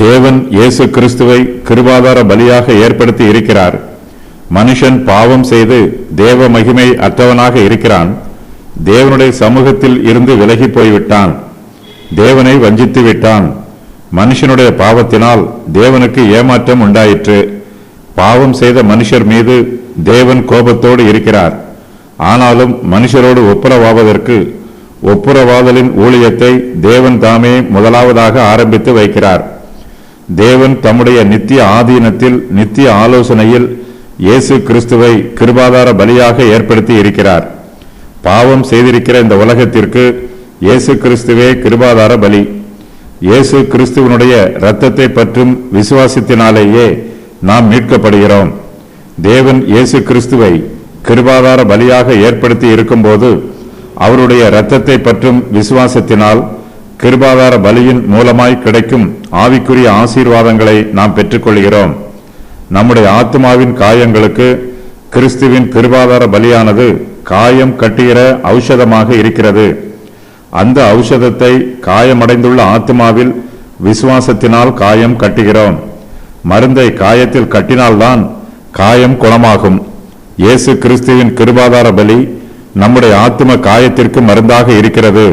தேவன் இயேசு கிறிஸ்துவை கிருபாதார பலியாக ஏற்படுத்தி இருக்கிறார். மனுஷன் பாவம் செய்து தேவ மகிமை அற்றவனாக இருக்கிறான். தேவனுடைய சமூகத்தில் இருந்து விலகி போய்விட்டான். தேவனை வஞ்சித்து விட்டான். மனுஷனுடைய பாவத்தினால் தேவனுக்கு ஏமாற்றம் உண்டாயிற்று. பாவம் செய்த மனுஷர் மீது தேவன் கோபத்தோடு இருக்கிறார். ஆனாலும் மனுஷரோடு ஒப்புரவாவதற்கு ஒப்புரவாதலின் ஊழியத்தை தேவன் தாமே முதலாவதாக ஆரம்பித்து வைக்கிறார். தேவன் தம்முடைய நித்திய ஆதீனத்தில் நித்திய ஆலோசனையில் இயேசு கிறிஸ்துவை கிருபாதார பலியாக ஏற்படுத்தி இருக்கிறார். பாவம் செய்திருக்கிற இந்த உலகத்திற்கு இயேசு கிறிஸ்துவே கிருபாதார பலி. இயேசு கிறிஸ்துவனுடைய இரத்தத்தை பற்றும் விசுவாசத்தினாலேயே நாம் மீட்கப்படுகிறோம். தேவன் இயேசு கிறிஸ்துவை கிருபாதார பலியாக ஏற்படுத்தி இருக்கும்போது அவருடைய இரத்தத்தை பற்றும் விசுவாசத்தினால் கிருபாதார பலியின் மூலமாய் கிடைக்கும் ஆவிக்குரிய ஆசீர்வாதங்களை நாம் பெற்றுக்கொள்கிறோம். நம்முடைய ஆத்மாவின் காயங்களுக்கு கிறிஸ்துவின் கிருபாதார பலியானது காயம் கட்டுகிற ஔஷதமாக இருக்கிறது. அந்த ஔஷதத்தை காயமடைந்துள்ள ஆத்மாவில் விசுவாசத்தினால் காயம் கட்டுகிறோம். மருந்தை காயத்தில் கட்டினால்தான் காயம் குணமாகும். இயேசு கிறிஸ்துவின் கிருபாதார பலி நம்முடைய ஆத்ம காயத்திற்கு மருந்தாக இருக்கிறது.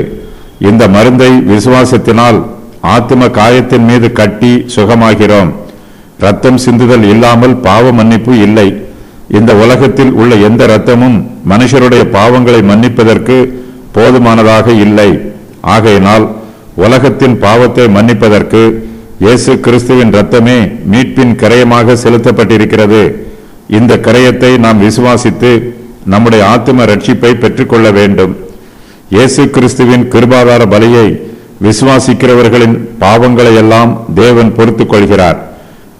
இந்த மருந்தை விசுவாசத்தினால் ஆத்ம காயத்தின் மீது கட்டி சுகமாகிறோம். ரத்தம் சிந்துதல் இல்லாமல் பாவ மன்னிப்பு இல்லை. இந்த உலகத்தில் உள்ள எந்த இரத்தமும் மனுஷருடைய பாவங்களை மன்னிப்பதற்கு போதுமானதாக இல்லை. ஆகையினால் உலகத்தின் பாவத்தை மன்னிப்பதற்கு இயேசு கிறிஸ்துவின் இரத்தமே மீட்பின் கிரயமாக செலுத்தப்பட்டிருக்கிறது. இந்த கிரயத்தை நாம் விசுவாசித்து நம்முடைய ஆத்தும ரட்சிப்பை பெற்றுக்கொள்ள வேண்டும். இயேசு கிறிஸ்துவின் கிருபாதார பலியை விசுவாசிக்கிறவர்களின் பாவங்களை எல்லாம் தேவன் பொறுத்துக் கொள்கிறார்.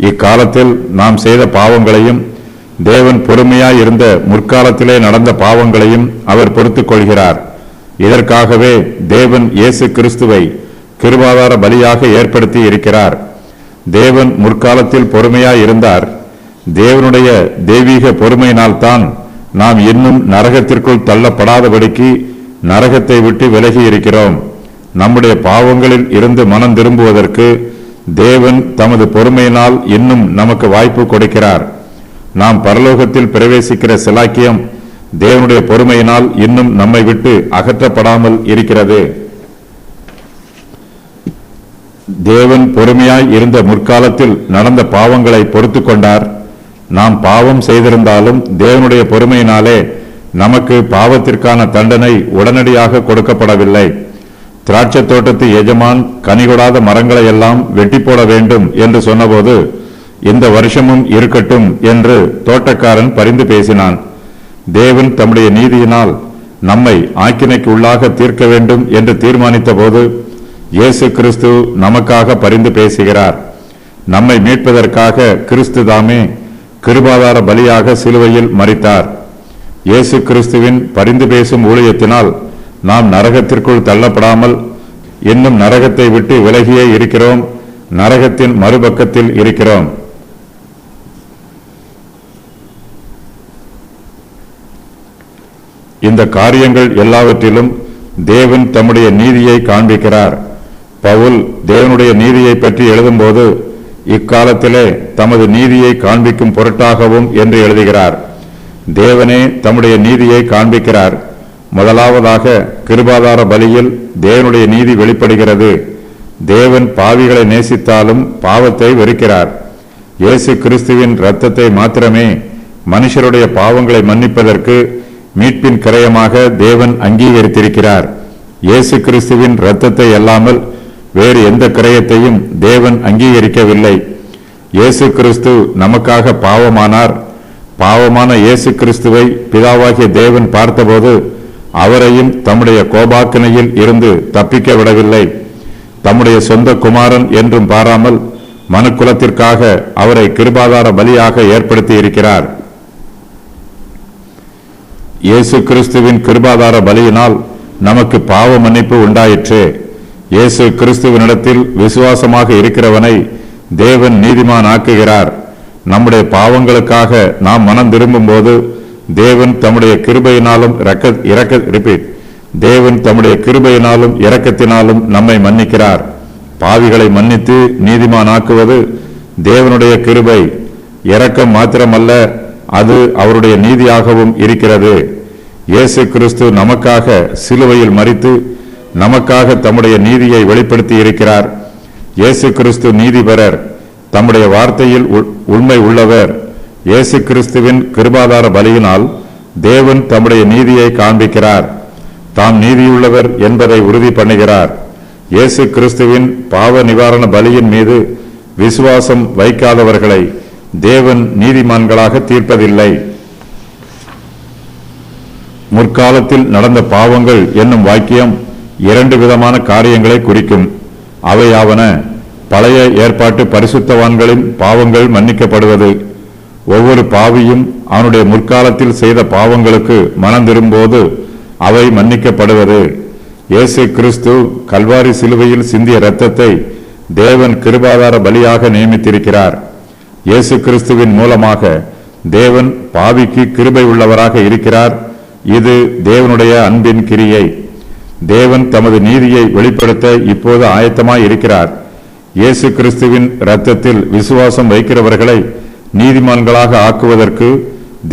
இக்காலத்தில் நாம் செய்த பாவங்களையும் தேவன் பொறுமையாய் இருந்த முற்காலத்திலே நடந்த பாவங்களையும் அவர் பொறுத்துக் கொள்கிறார். இதற்காகவே தேவன் இயேசு கிறிஸ்துவை கிருபாதார பலியாக ஏற்படுத்தி இருக்கிறார். தேவன் முற்காலத்தில் பொறுமையாய் இருந்தார். தேவனுடைய தெய்வீக பொறுமையினால்தான் நாம் இன்னும் நரகத்திற்குள் தள்ளப்படாதபடிக்கு நரகத்தை விட்டு விலகி இருக்கிறோம். நம்முடைய பாவங்களில் இருந்து மனம் திரும்புவதற்கு தேவன் தமது பொறுமையினால் இன்னும் நமக்கு வாய்ப்பு கொடுக்கிறார். நாம் பரலோகத்தில் பிரவேசிக்கிற சிலாக்கியம் தேவனுடைய பொறுமையினால் இன்னும் நம்மை விட்டு அகற்றப்படாமல் இருக்கிறது. தேவன் பொறுமையாய் இருந்த முற்காலத்தில் நடந்த பாவங்களை பொறுத்து கொண்டார். நாம் பாவம் செய்திருந்தாலும் தேவனுடைய பொறுமையினாலே நமக்கு பாவத்திற்கான தண்டனை உடனடியாக கொடுக்கப்படவில்லை. திராட்சை தோட்டத்து எஜமான் கனிகொடாத மரங்களை எல்லாம் வெட்டி போட வேண்டும் என்று சொன்னபோது, இந்த வருஷமும் இருக்கட்டும் என்று தோட்டக்காரன் பரிந்து பேசினான். தேவன் தம்முடைய நீதியினால் நம்மை ஆக்கினைக்கு உள்ளாக தீர்க்க வேண்டும் என்று தீர்மானித்த போது இயேசு கிறிஸ்து நமக்காக பரிந்து பேசுகிறார். நம்மை மீட்பதற்காக கிறிஸ்து தாமே கிருபாதார பலியாக சிலுவையில் மரித்தார். இயேசு கிறிஸ்துவின் பரிந்து பேசும் ஊழியத்தினால் நாம் நரகத்திற்குள் தள்ளப்படாமல் இன்னும் நரகத்தை விட்டு விலகியே இருக்கிறோம். நரகத்தின் மறுபக்கத்தில் இருக்கிறோம். இந்த காரியங்கள் எல்லாவற்றிலும் தேவன் தம்முடைய நீதியை காண்பிக்கிறார். பவுல் தேவனுடைய நீதியை பற்றி எழுதும்போது இக்காலத்திலே தமது நீதியை காண்பிக்கும் பொருட்டாகவும் என்று எழுதுகிறார். தேவனே தம்முடைய நீதியை காண்பிக்கிறார். முதலாவதாக கிருபாதார பலியில் தேவனுடைய நீதி வெளிப்படுகிறது. தேவன் பாவிகளை நேசித்தாலும் பாவத்தை வெறுக்கிறார். இயேசு கிறிஸ்துவின் இரத்தத்தை மாத்திரமே மனுஷருடைய பாவங்களை மன்னிப்பதற்கு மீட்பின் கிரயமாக தேவன் அங்கீகரித்திருக்கிறார். இயேசு கிறிஸ்துவின் இரத்தத்தை அல்லாமல் வேறு எந்த கிரயத்தையும் தேவன் அங்கீகரிக்கவில்லை. இயேசு கிறிஸ்து நமக்காக பாவமானார். பாவமான இயேசு கிறிஸ்துவை பிதாவாகிய தேவன் பார்த்தபோது அவரையும் தம்முடைய கோபாக்கினையில் இருந்து தப்பிக்க விடவில்லை. தம்முடைய சொந்த குமாரன் என்றும் பாராமல் மனுக்குலத்திற்காக அவரை கிருபாதார பலியாக ஏற்படுத்தி இருக்கிறார். இயேசு கிறிஸ்துவின் கிருபாதார பலியினால் நமக்கு பாவ மன்னிப்பு உண்டாயிற்று. இயேசு கிறிஸ்துவினிடத்தில் விசுவாசமாக இருக்கிறவனை தேவன் நீதிமான் ஆக்குகிறார். நம்முடைய பாவங்களுக்காக நாம் மனம் திரும்பும் போது தேவன் தம்முடைய கிருபையினாலும் தேவன் தம்முடைய கிருபையினாலும் இரக்கத்தினாலும் நம்மை மன்னிக்கிறார். பாவிகளை மன்னித்து நீதிமான் ஆக்குவது தேவனுடைய கிருபை. இரக்கம் மாத்திரமல்ல, அது அவருடைய நீதியாகவும் இருக்கிறது. இயேசு கிறிஸ்து நமக்காக சிலுவையில் மரித்து நமக்காக தம்முடைய நீதியை வெளிப்படுத்தி இருக்கிறார். இயேசு கிறிஸ்து நீதிபரர், தம்முடைய வார்த்தையில் உண்மை உள்ளவர். இயேசு கிறிஸ்துவின் கிருபாதார பலியினால் தேவன் தம்முடைய நீதியை காண்பிக்கிறார். தாம் நீதியுள்ளவர் என்பதை உறுதி பண்ணுகிறார். இயேசு கிறிஸ்துவின் பாவ நிவாரண பலியின் மீது விசுவாசம் வைக்காதவர்களை தேவன் நீதிமான்களாக தீர்ப்பதில்லை. முற்காலத்தில் நடந்த பாவங்கள் என்னும் வாக்கியம் இரண்டு விதமான காரியங்களை குறிக்கும். அவையாவன, பழைய ஏற்பாட்டு பரிசுத்தவான்களின் பாவங்கள் மன்னிக்கப்படுவது, ஒவ்வொரு பாவியும் அவனுடைய முற்காலத்தில் செய்த பாவங்களுக்கு மனம் திரும்பும்போது அவை மன்னிக்கப்படுவது. இயேசு கிறிஸ்து கல்வாரி சிலுவையில் சிந்திய இரத்தத்தை தேவன் கிருபாதார பலியாக நியமித்திருக்கிறார். இயேசு கிறிஸ்துவின் மூலமாக தேவன் பாவிக்கு கிருபை உள்ளவராக இருக்கிறார். இது தேவனுடைய அன்பின் கிரியை. தேவன் தமது நீதியை வெளிப்படுத்த இப்போது ஆயத்தமாய் இருக்கிறார். இயேசு கிறிஸ்துவின் இரத்தத்தில் விசுவாசம் வைக்கிறவர்களை நீதிமான்களாக ஆக்குவதற்கு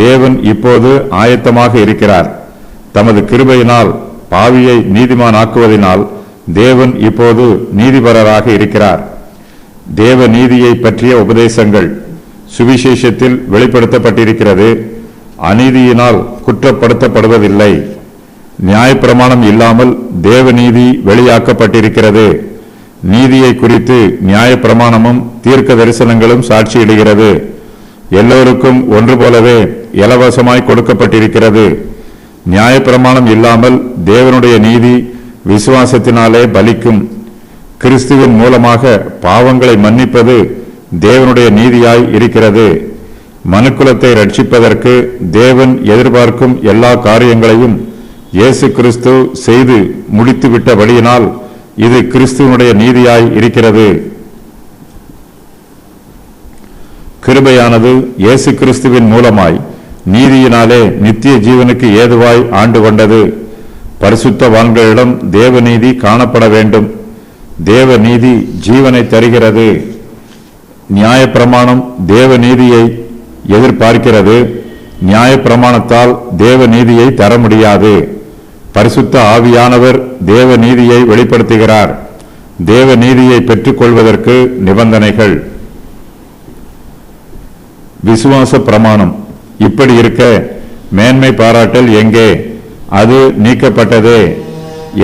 தேவன் இப்போது ஆயத்தமாக இருக்கிறார். தமது கிருபையினால் பாவியை நீதிமான் ஆக்குவதனால் தேவன் இப்போது நீதிபரராக இருக்கிறார். தேவ நீதியை பற்றிய உபதேசங்கள் சுவிசேஷத்தில் வெளிப்படுத்தப்பட்டிருக்கிறது. அநீதியினால் குற்றப்படுத்தப்படுவதில்லை. நியாயப்பிரமாணம் இல்லாமல் தேவ நீதி வெளியாக்கப்பட்டிருக்கிறது. நீதியை குறித்து நியாயப்பிரமாணமும் தீர்க்க தரிசனங்களும் சாட்சியிடுகிறது. எல்லோருக்கும் ஒன்று போலவே இலவசமாய் கொடுக்கப்பட்டிருக்கிறது. நியாயப்பிரமாணம் இல்லாமல் தேவனுடைய நீதி விசுவாசத்தினாலே பலிக்கும். கிறிஸ்துவின் மூலமாக பாவங்களை மன்னிப்பது தேவனுடைய நீதியாய் இருக்கிறது. மனுக்குலத்தை ரட்சிப்பதற்கு தேவன் எதிர்பார்க்கும் எல்லா காரியங்களையும் இயேசு கிறிஸ்து செய்து முடித்து விட்டபடியினால் இது கிறிஸ்துவனுடைய நீதியாய் இருக்கிறது. கிருபையானது இயேசு கிறிஸ்துவின் மூலமாய் நீதியினாலே நித்திய ஜீவனுக்கு ஏதுவாய் ஆண்டு கொண்டது. பரிசுத்தவான்களிடம் தேவநீதி காணப்பட வேண்டும். தேவ நீதி ஜீவனை தருகிறது. நியாயப்பிரமாணம் தேவ நீதியை எதிர்பார்க்கிறது. நியாயப்பிரமாணத்தால் தேவ நீதியை தர முடியாது. பரிசுத்த ஆவியானவர் தேவ நீதியை வெளிப்படுத்துகிறார். தேவ நீதியை பெற்றுக்கொள்வதற்கு நிபந்தனைகள். விசுவாச பிரமாணம். இப்படி இருக்க மேன்மை பாராட்டல் எங்கே? அது நீக்கப்பட்டதே.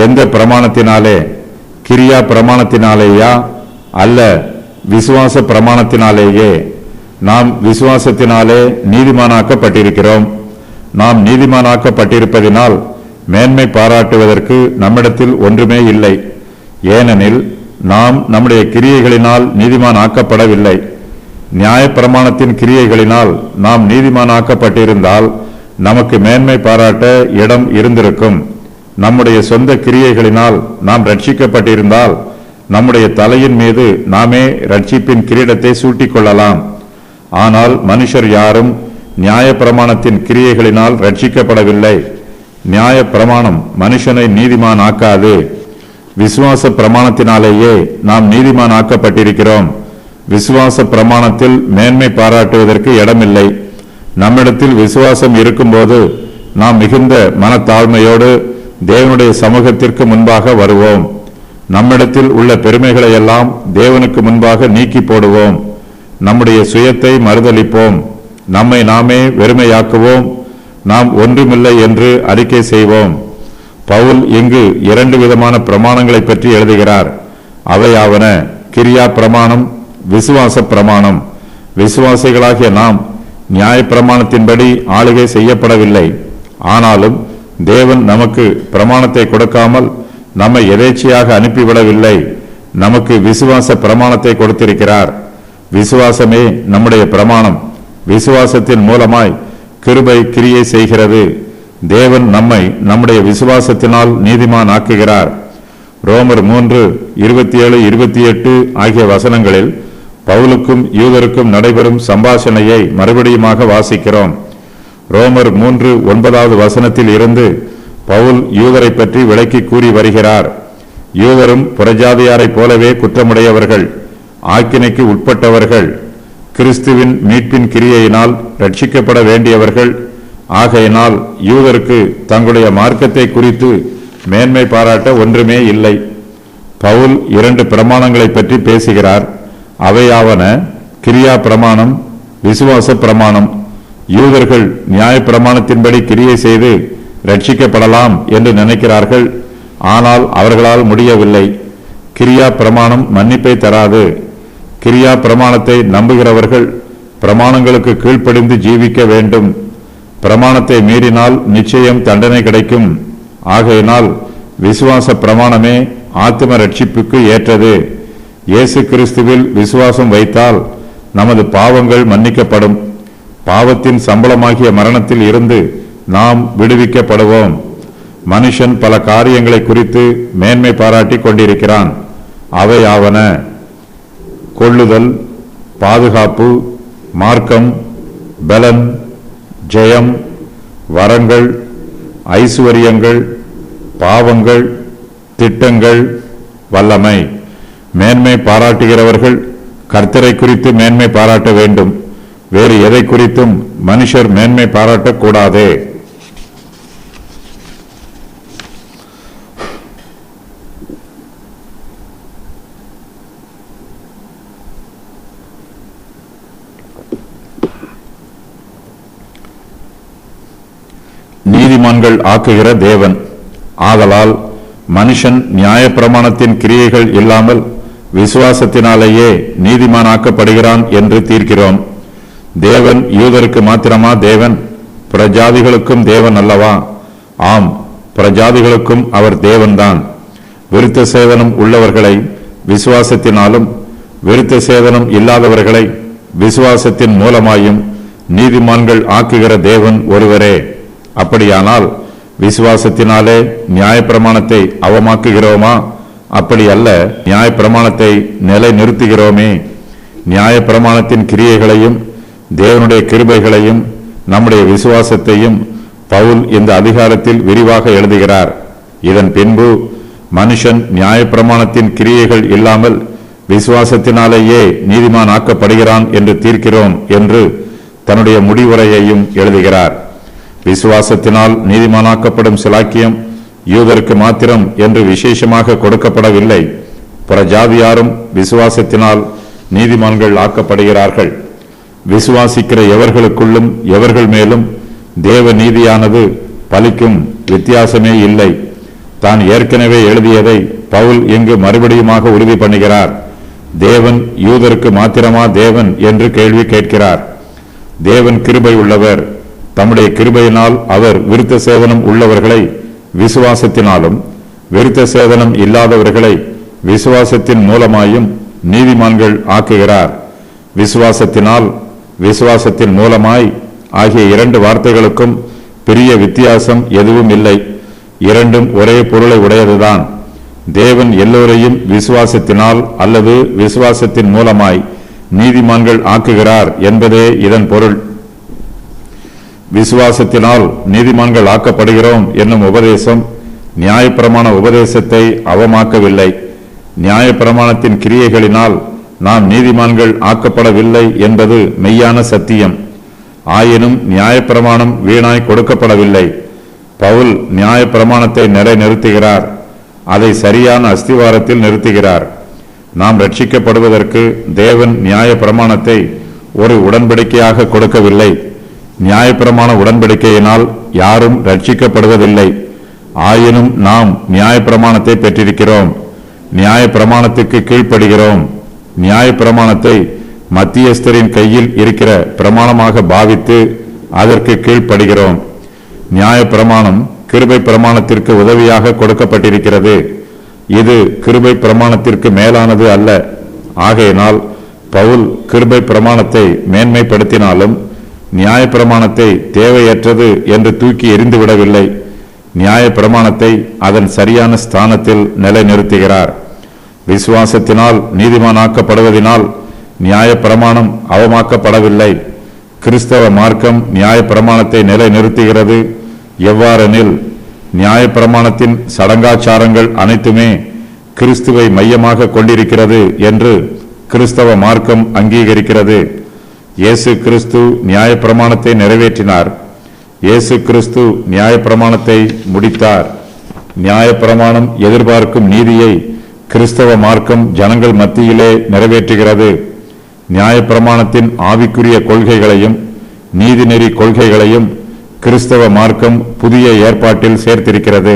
எந்த பிரமாணத்தினாலே? கிரியா பிரமாணத்தினாலேயா? அல்ல, விசுவாச பிரமாணத்தினாலேயே. நாம் விசுவாசத்தினாலே நீதிமானாக்கப்பட்டிருக்கிறோம். நாம் நீதிமானாக்கப்பட்டிருப்பதினால் மேன்மை பாராட்டுவதற்கு நம்மிடத்தில் ஒன்றுமே இல்லை. ஏனெனில் நாம் நம்முடைய கிரியைகளினால் நீதிமானாக்கப்படவில்லை. நியாயப்பிரமாணத்தின் கிரியைகளினால் நாம் நீதிமானாக்கப்பட்டிருந்தால் நமக்கு மேன்மை பாராட்ட இடம் இருந்திருக்கும். நம்முடைய சொந்த கிரியைகளினால் நாம் ரட்சிக்கப்பட்டிருந்தால் நம்முடைய தலையின் மீது நாமே ரட்சிப்பின் கிரீடத்தை சூட்டிக் கொள்ளலாம். ஆனால் மனுஷர் யாரும் நியாயப்பிரமாணத்தின் கிரியைகளினால் ரட்சிக்கப்படவில்லை. நியாயப்பிரமாணம் மனுஷனை நீதிமான் ஆக்காது. விசுவாச பிரமாணத்தினாலேயே நாம் நீதிமான் ஆக்கப்பட்டிருக்கிறோம். விசுவாச பிரமாணத்தில் மேன்மை பாராட்டுவதற்கு இடமில்லை. நம்மிடத்தில் விசுவாசம் இருக்கும்போது நாம் மிகுந்த மனத்தாழ்மையோடு தேவனுடைய சமூகத்திற்கு முன்பாக வருவோம். நம்மிடத்தில் உள்ள பெருமைகளை எல்லாம் தேவனுக்கு முன்பாக நீக்கி போடுவோம். நம்முடைய சுயத்தை மறுதலிப்போம். நம்மை நாமே வெறுமையாக்குவோம். நாம் ஒன்றுமில்லை என்று அறிக்கை செய்வோம். பவுல் இங்கு 2 விதமான பிரமாணங்களை பற்றி எழுதுகிறார். அவையாவன கிரியா பிரமாணம், விசுவாச பிரமாணம். விசுவாசிகளாகிய நாம் நியாய பிரமாணத்தின்படி ஆளுகை செய்யப்படவில்லை. ஆனாலும் தேவன் நமக்கு பிரமாணத்தை கொடுக்காமல் நம்மை எதேச்சையாக அனுப்பிவிடவில்லை. நமக்கு விசுவாச பிரமாணத்தை கொடுத்திருக்கிறார். விசுவாசமே நம்முடைய பிரமாணம். விசுவாசத்தின் மூலமாய் கிருபை கிரியை செய்கிறது. தேவன் நம்மை நம்முடைய விசுவாசத்தினால் நீதிமான் ஆக்குகிறார். ரோமர் 3:27-28 ஆகிய வசனங்களில் பவுலுக்கும் யூதருக்கும் நடைபெறும் சம்பாஷணையை மறுபடியுமாக வாசிக்கிறோம். ரோமர் 3:9 வசனத்தில் இருந்து பவுல் யூதரை பற்றி விளக்கி கூறி வருகிறார். யூதரும் புறஜாதியாரை போலவே குற்றமுடையவர்கள், ஆக்கினைக்கு உட்பட்டவர்கள், கிறிஸ்துவின் மீட்பின் கிரியையினால் ரட்சிக்கப்பட வேண்டியவர்கள். ஆகையினால் யூதருக்கு தங்களுடைய மார்க்கத்தை குறித்து மேன்மை பாராட்ட ஒன்றுமே இல்லை. பவுல் 2 பிரமாணங்களை பற்றி பேசுகிறார். அவையாவன கிரியா பிரமாணம், விசுவாச பிரமாணம். யூதர்கள் நியாய பிரமாணத்தின்படி கிரியை செய்து ரட்சிக்கப்படலாம் என்று நினைக்கிறார்கள். ஆனால் அவர்களால் முடியவில்லை. கிரியா பிரமாணம் மன்னிப்பை தராது. கிரியா பிரமாணத்தை நம்புகிறவர்கள் பிரமாணங்களுக்கு கீழ்ப்படிந்து ஜீவிக்க வேண்டும். பிரமாணத்தை மீறினால் நிச்சயம் தண்டனை கிடைக்கும். ஆகையினால் விசுவாச பிரமாணமே ஆத்தும ரட்சிப்புக்கு ஏற்றது. இயேசு கிறிஸ்துவில் விசுவாசம் வைத்தால் நமது பாவங்கள் மன்னிக்கப்படும். பாவத்தின் சம்பளமாகிய மரணத்தில் இருந்து நாம் விடுவிக்கப்படுவோம். மனுஷன் பல காரியங்களை குறித்து மேன்மை பாராட்டி கொண்டிருக்கிறான். அவையாவன கொள்ளுதல், பாதுகாப்பு, மார்க்கம், பலன், ஜெயம், வரங்கள், ஐசுவரியங்கள், பாவங்கள், திட்டங்கள், வல்லமை. மேன்மை பாராட்டுகிறவர்கள் கர்த்தரை குறித்து மேன்மை பாராட்ட வேண்டும். வேறு எதை குறித்தும் மனுஷர் மேன்மை பாராட்டக்கூடாதே. நீதிமான்கள் ஆக்குகிற தேவன். ஆதலால் மனுஷன் நியாய பிரமாணத்தின் கிரியைகள் இல்லாமல் விசுவாசத்தினாலேயே நீதிமானாக்கப்படுகிறான் என்று தீர்க்கிறோம். தேவன் யூதருக்கு மாத்திரமா தேவன்? புறஜாதிகளுக்கும் தேவன் அல்லவா? ஆம், புறஜாதிகளுக்கும் அவர் தேவன்தான். விருத்த சேதனம் உள்ளவர்களை விசுவாசத்தினாலும் விருத்த சேதனம் இல்லாதவர்களை விசுவாசத்தின் மூலமாயும் நீதிமான்கள் ஆக்குகிற தேவன் ஒருவரே. அப்படியானால் விசுவாசத்தினாலே நியாயப்பிரமாணத்தை அவமாக்குகிறோமா? அப்படி அல்ல, நியாயப்பிரமாணத்தை நிலை நிறுத்துகிறோமே. நியாயப்பிரமாணத்தின் கிரியைகளையும் தேவனுடைய கிருபைகளையும் நம்முடைய விசுவாசத்தையும் பவுல் இந்த அதிகாரத்தில் விரிவாக எழுதுகிறார். இதன் பின்பு மனுஷன் நியாயப்பிரமாணத்தின் கிரியைகள் இல்லாமல் விசுவாசத்தினாலேயே நீதிமான் ஆக்கப்படுகிறான் என்று தீர்க்கிறோம் என்று தன்னுடைய முடிவுரையையும் எழுதுகிறார். விசுவாசத்தினால் நீதிமானாக்கப்படும் சிலாக்கியம் யூதருக்கு மாத்திரம் என்று விசேஷமாக கொடுக்கப்படவில்லை. புறஜாதியாரும் விசுவாசத்தினால் நீதிமான்கள் ஆக்கப்படுகிறார்கள். விசுவாசிக்கிற எவர்களுக்குள்ளும் எவர்கள் மேலும் தேவ நீதியானது பலிக்கும் வித்தியாசமே இல்லை. தான் ஏற்கனவே எழுதியதை பவுல் இங்கு மறுபடியுமாக உறுதி பண்ணுகிறார். தேவன் யூதருக்கு மாத்திரமா தேவன் என்று கேள்வி கேட்கிறார். தேவன் கிருபை உள்ளவர். தம்முடைய கிருபையினால் அவர் விருத்த சேதனம் உள்ளவர்களை விசுவாசத்தினாலும் விருத்த சேதனம் இல்லாதவர்களை விசுவாசத்தின் மூலமாயும் நீதிமான்கள் ஆக்குகிறார். விசுவாசத்தினால் விசுவாசத்தின் மூலமாய் ஆகிய இரண்டு வார்த்தைகளுக்கும் பெரிய வித்தியாசம் எதுவும் இல்லை. இரண்டும் ஒரே பொருளை உடையதுதான். தேவன் எல்லோரையும் விசுவாசத்தினால் அல்லது விசுவாசத்தின் மூலமாய் நீதிமான்கள் ஆக்குகிறார் என்பதே இதன் பொருள். விசுவாசத்தினால் நீதிமான்கள் ஆக்கப்படுகிறோம் என்னும் உபதேசம் நியாயப்பிரமாண உபதேசத்தை அவமாக்கவில்லை. நியாயப்பிரமாணத்தின் கிரியைகளினால் நாம் நீதிமான்கள் ஆக்கப்படவில்லை என்பது மெய்யான சத்தியம். ஆயினும் நியாயப்பிரமாணம் வீணாய் கொடுக்கப்படவில்லை. பவுல் நியாயப்பிரமாணத்தை நிலைநிறுத்துகிறார். அதை சரியான அஸ்திவாரத்தில் நிறுத்துகிறார். நாம் ரட்சிக்கப்படுவதற்கு தேவன் நியாயப்பிரமாணத்தை ஒரு உடன்படிக்கையாக கொடுக்கவில்லை. நியாயப்பிரமாண உடன்படிக்கையினால் யாரும் ரட்சிக்கப்படுவதில்லை. ஆயினும் நாம் நியாயப்பிரமாணத்தை பெற்றிருக்கிறோம். நியாயப்பிரமாணத்துக்கு கீழ்ப்படுகிறோம். நியாயப்பிரமாணத்தை மத்தியஸ்தரின் கையில் இருக்கிற பிரமாணமாக பாவித்து அதற்கு கீழ்ப்படுகிறோம். நியாயப்பிரமாணம் கிருபை பிரமாணத்திற்கு உதவியாக கொடுக்கப்பட்டிருக்கிறது. இது கிருபை பிரமாணத்திற்கு மேலானது அல்ல. ஆகையினால் பவுல் கிருபை பிரமாணத்தை மேன்மைப்படுத்தினாலும் நியாயப்பிரமாணத்தை தேவையற்றது என்று தூக்கி எறிந்துவிடவில்லை. நியாயப்பிரமாணத்தை அதன் சரியான ஸ்தானத்தில் நிலைநிறுத்துகிறார். விசுவாசத்தினால் நீதிமானாக்கப்படுவதனால் நியாயப்பிரமாணம் அவமாக்கப்படவில்லை. கிறிஸ்தவ மார்க்கம் நியாயப்பிரமாணத்தை நிலைநிறுத்துகிறது. எவ்வாறெனில் நியாயப்பிரமாணத்தின் சடங்காச்சாரங்கள் அனைத்துமே கிறிஸ்துவை மையமாக கொண்டிருக்கிறது என்று கிறிஸ்தவ மார்க்கம் அங்கீகரிக்கிறது. இயேசு கிறிஸ்து நியாயப்பிரமாணத்தை நிறைவேற்றினார். இயேசு கிறிஸ்து நியாயப்பிரமாணத்தை முடித்தார். நியாயப்பிரமாணம் எதிர்பார்க்கும் நீதியை கிறிஸ்தவ மார்க்கம் ஜனங்கள் மத்தியிலே நிறைவேற்றுகிறது. நியாயப்பிரமாணத்தின் ஆவிக்குரிய கொள்கைகளையும் நீதிநெறி கொள்கைகளையும் கிறிஸ்தவ மார்க்கம் புதிய ஏற்பாட்டில் சேர்த்திருக்கிறது.